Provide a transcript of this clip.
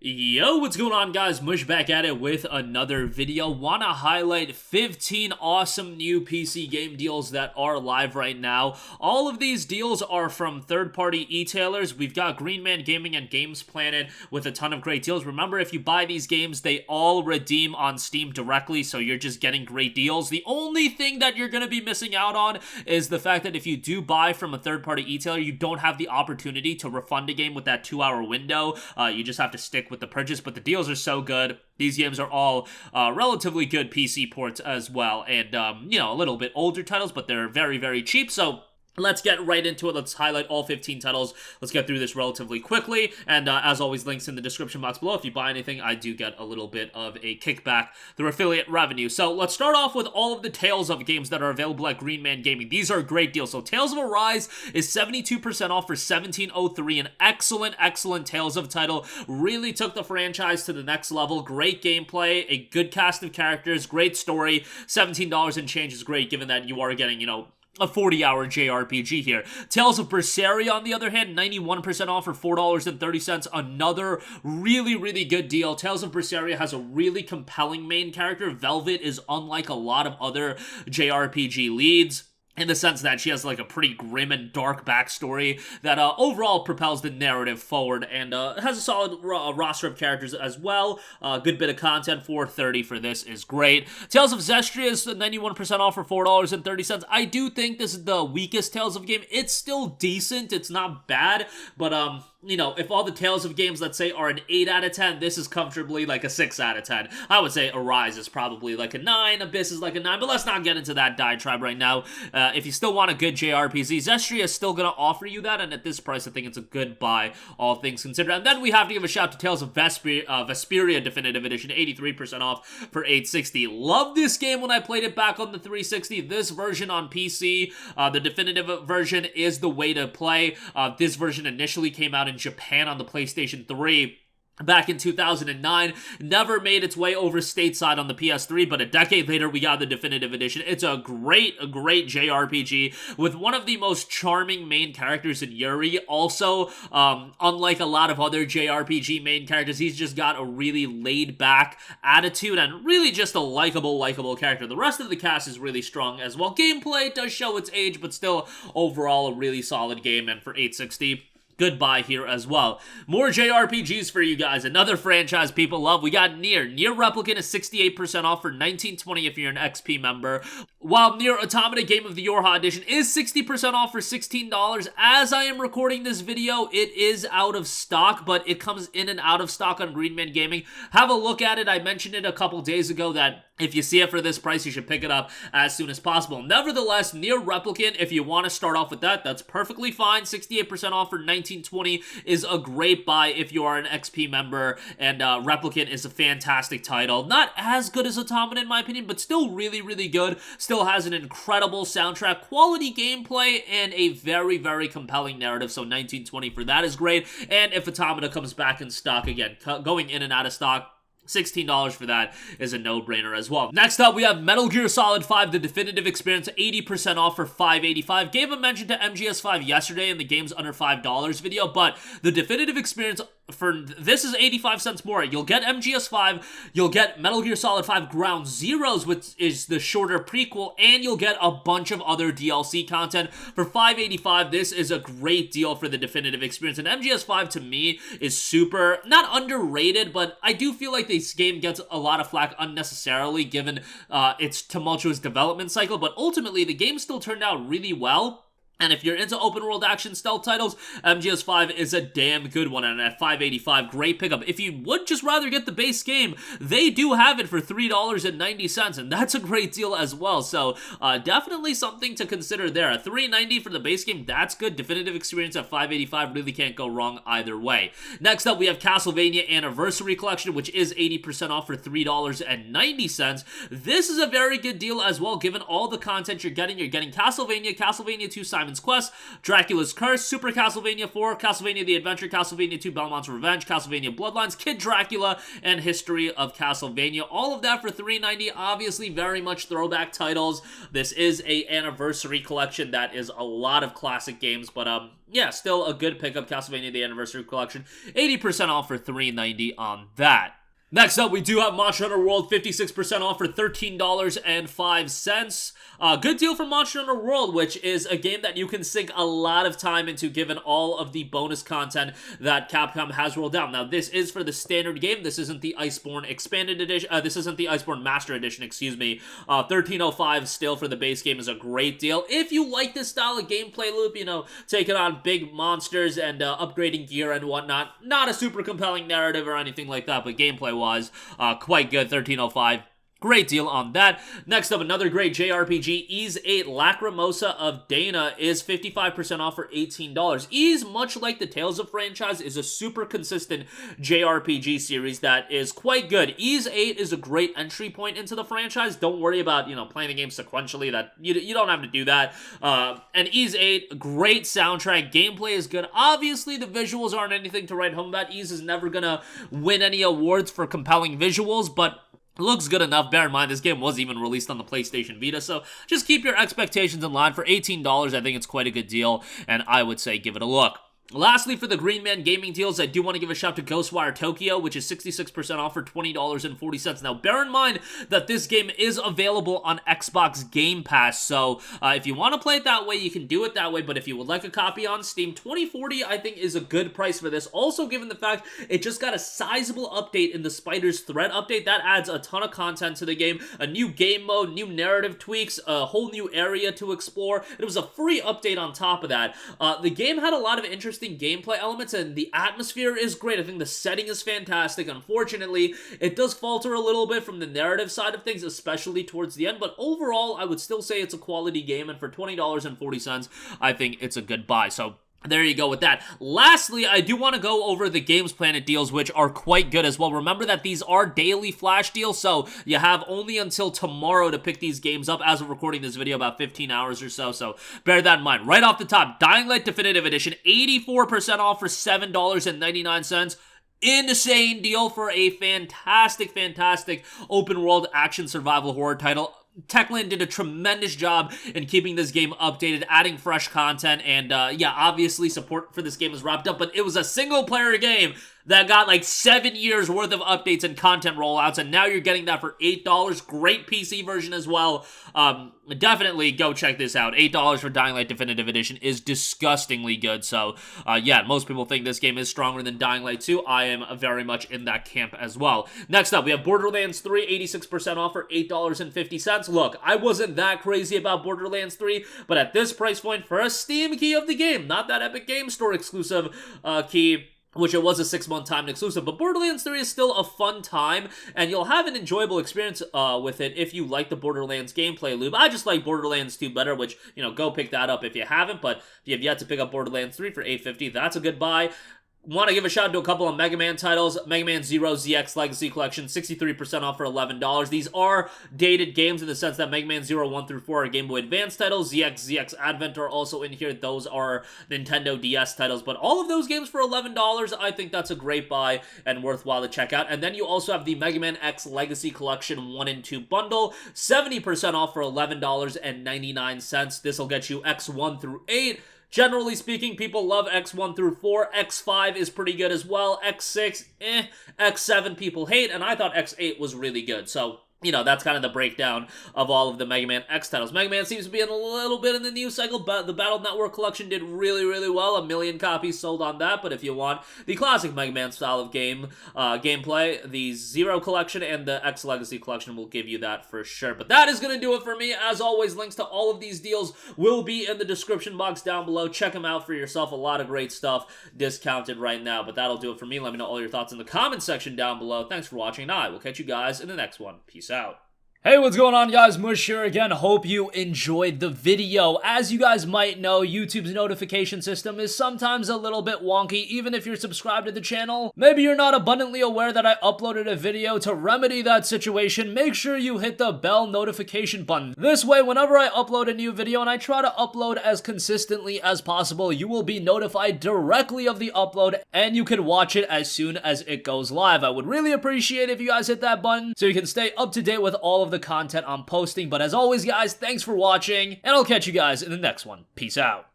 Yo, what's going on, guys? Mush back at it with another video. Want to highlight 15 awesome new PC game deals that are live right now. All of these deals are from third-party e-tailers. We've got Green Man Gaming and Games Planet with a ton of great deals. Remember, if you buy these games, they all redeem on Steam directly, so you're just getting great deals. The only thing that you're going to be missing out on is the fact that if you do buy from a third-party e-tailer, you don't have the opportunity to refund a game with that 2-hour window. You just have to stick with the purchase, but the deals are so good. These games are all relatively good PC ports as well, and a little bit older titles, but they're very, very cheap. So let's get right into it. Let's highlight all 15 titles. Let's get through this relatively quickly. And as always, links in the description box below. If you buy anything, I do get a little bit of a kickback through affiliate revenue. So let's start off with all of the Tales of games that are available at Green Man Gaming. These are great deals. So Tales of Arise is 72% off for $17.03. An excellent, excellent Tales of title. Really took the franchise to the next level. Great gameplay, a good cast of characters, great story. $17 and change is great, given that you are getting, a 40-hour JRPG here. Tales of Berseria, on the other hand, 91% off for $4.30. Another really, really good deal. Tales of Berseria has a really compelling main character. Velvet is unlike a lot of other JRPG leads, in the sense that she has like a pretty grim and dark backstory that overall propels the narrative forward, and has a solid roster of characters as well. Good bit of content. $4.30 for this is great. Tales of Zestiria is 91% off for $4.30. I do think this is the weakest Tales of game. It's still decent. It's not bad, but if all the Tales of games, let's say, are an 8 out of 10, this is comfortably like a 6 out of 10. I would say Arise is probably like a 9, Abyss is like a 9, but let's not get into that diatribe right now. If you still want a good JRPG, Zestiria is still going to offer you that, and at this price, I think it's a good buy, all things considered. And then we have to give a shout to Tales of Vesperia Definitive Edition, 83% off for $8.60. Love this game when I played it back on the 360. This version on PC, the definitive version, is the way to play. This version initially came out in Japan on the PlayStation 3 back in 2009, never made its way over stateside on the PS3, but a decade later we got the definitive edition. It's a great JRPG with one of the most charming main characters in Yuri. Also, unlike a lot of other JRPG main characters, he's just got a really laid-back attitude and really just a likable character. The rest of the cast is really strong as well. Gameplay does show its age, but still overall a really solid game, and for $8.60, good buy here as well. More JRPGs for you guys. Another franchise people love. We got NieR. NieR Replicant is 68% off for $19.20 if you're an XP member. While NieR Automata Game of the YoRHa Edition is 60% off for $16. As I am recording this video, it is out of stock, but it comes in and out of stock on Green Man Gaming. Have a look at it. I mentioned it a couple days ago that if you see it for this price, you should pick it up as soon as possible. Nevertheless, NieR Replicant, if you want to start off with that, that's perfectly fine. 68% off for $19.20 is a great buy if you are an XP member, and Replicant is a fantastic title. Not as good as Automata in my opinion, but still really, really good. Still has an incredible soundtrack, quality gameplay, and a very, very compelling narrative, so $19.20 for that is great. And if Automata comes back in stock again, going in and out of stock, $16 for that is a no-brainer as well. Next up, we have Metal Gear Solid 5, the definitive experience, 80% off for $5.85. Gave a mention to MGS5 yesterday in the game's under $5 video, but the definitive experience for this is 85 cents more. You'll get MGS5, you'll get Metal Gear Solid 5 Ground Zeroes, which is the shorter prequel, and you'll get a bunch of other DLC content for $5.85. This is a great deal for the definitive experience, and MGS5 to me is super, not underrated, but I do feel like this game gets a lot of flack unnecessarily given its tumultuous development cycle, but ultimately the game still turned out really well. And if you're into open world action stealth titles, MGS5 is a damn good one, and at $5.85, great pickup. If you would just rather get the base game, they do have it for $3.90, and that's a great deal as well. So definitely something to consider there. At $3.90 for the base game, that's good. Definitive experience at $5.85, really can't go wrong either way. Next up, we have Castlevania Anniversary Collection, which is 80% off for $3.90. This is a very good deal as well, given all the content you're getting. You're getting Castlevania, Castlevania 2 Simon Simon's Quest, Dracula's Curse, Super Castlevania 4, Castlevania The Adventure, Castlevania 2 Belmont's Revenge, Castlevania Bloodlines, Kid Dracula, and History of Castlevania. All of that for $3.90. Obviously, very much throwback titles. This is a anniversary collection that is a lot of classic games, but yeah, still a good pickup. Castlevania The Anniversary Collection, 80% off for $3.90 on that. Next up, we do have Monster Hunter World, 56% off for $13.05. Good deal for Monster Hunter World, which is a game that you can sink a lot of time into given all of the bonus content that Capcom has rolled out. Now, this is for the standard game. This isn't the Iceborne Expanded Edition. This isn't the Iceborne Master Edition, excuse me. $13.05 still for the base game is a great deal. If you like this style of gameplay loop, you know, taking on big monsters and upgrading gear and whatnot, not a super compelling narrative or anything like that, but gameplay was quite good. $13.05. Great deal on that. Next up, another great JRPG, Ys 8 Lacrimosa of Dana is 55% off for $18. Ys, much like the Tales of franchise, is a super consistent JRPG series that is quite good. Ys 8 is a great entry point into the franchise. Don't worry about, you know, playing the game sequentially. That you don't have to do that. And Ys 8, great soundtrack. Gameplay is good. Obviously, the visuals aren't anything to write home about. Ys is never gonna win any awards for compelling visuals, but looks good enough. Bear in mind, this game was even released on the PlayStation Vita, so just keep your expectations in line. For $18, I think it's quite a good deal, and I would say give it a look. Lastly, for the Green Man gaming deals, I do want to give a shout to Ghostwire Tokyo, which is 66% off for $20.40. Now, bear in mind that this game is available on Xbox Game Pass, so if you want to play it that way, you can do it that way, but if you would like a copy on Steam, $20.40 I think is a good price for this. Also, given the fact it just got a sizable update in the Spider's Thread update, that adds a ton of content to the game, a new game mode, new narrative tweaks, a whole new area to explore. It was a free update on top of that. The game had a lot of interesting gameplay elements, and the atmosphere is great. I think the setting is fantastic. Unfortunately, it does falter a little bit from the narrative side of things, especially towards the end, but overall, I would still say it's a quality game, and for $20.40, I think it's a good buy. So there you go with that. Lastly, I do want to go over the Games Planet deals, which are quite good as well. Remember that these are daily flash deals, so you have only until tomorrow to pick these games up. As of recording this video, about 15 hours or so, so bear that in mind. Right off the top, Dying Light Definitive Edition, 84% off for $7.99. Insane deal for a fantastic, fantastic open world action survival horror title. Techland did a tremendous job in keeping this game updated, adding fresh content, and yeah, obviously support for this game is wrapped up, but it was a single-player game that got like 7 years worth of updates and content rollouts, and now you're getting that for $8. Great PC version as well. Definitely go check this out. $8 for Dying Light Definitive Edition is disgustingly good, so yeah, most people think this game is stronger than Dying Light 2. I am very much in that camp as well. Next up, we have Borderlands 3, 86% off for $8.50. Look, I wasn't that crazy about Borderlands 3, but at this price point, for a Steam key of the game, not that Epic Game Store exclusive key, which it was a 6-month timed exclusive, but Borderlands 3 is still a fun time, and you'll have an enjoyable experience with it if you like the Borderlands gameplay loop. I just like Borderlands 2 better, which, you know, go pick that up if you haven't, but if you have yet to pick up Borderlands 3 for $8.50, that's a good buy. Want to give a shout out to a couple of Mega Man titles. Mega Man Zero ZX Legacy Collection, 63% off for $11. These are dated games in the sense that Mega Man Zero 1 through 4 are Game Boy Advance titles. ZX Advent are also in here. Those are Nintendo DS titles. But all of those games for $11, I think that's a great buy and worthwhile to check out. And then you also have the Mega Man X Legacy Collection 1 and 2 bundle, 70% off for $11.99. This will get you X1 through 8. Generally speaking, people love X1 through 4. X5 is pretty good as well. X6, X7 people hate, and I thought X8 was really good. So, you know, that's kind of the breakdown of all of the Mega Man X titles. Mega Man seems to be in a little bit in the news cycle, but the Battle Network collection did really, really well. 1 million copies sold on that, but if you want the classic Mega Man style of gameplay, the Zero collection and the X Legacy collection will give you that for sure. But that is going to do it for me. As always, links to all of these deals will be in the description box down below. Check them out for yourself. A lot of great stuff discounted right now, but that'll do it for me. Let me know all your thoughts in the comment section down below. Thanks for watching, and I will catch you guys in the next one. Peace out. Hey, what's going on, guys? Mush here again. Hope you enjoyed the video. As you guys might know, YouTube's notification system is sometimes a little bit wonky, even if you're subscribed to the channel. Maybe you're not abundantly aware that I uploaded a video. To remedy that situation, make sure you hit the bell notification button. This way, whenever I upload a new video, and I try to upload as consistently as possible, you will be notified directly of the upload, and you can watch it as soon as it goes live. I would really appreciate it if you guys hit that button, so you can stay up to date with all of the content I'm posting. But as always, guys, thanks for watching, and I'll catch you guys in the next one. Peace out.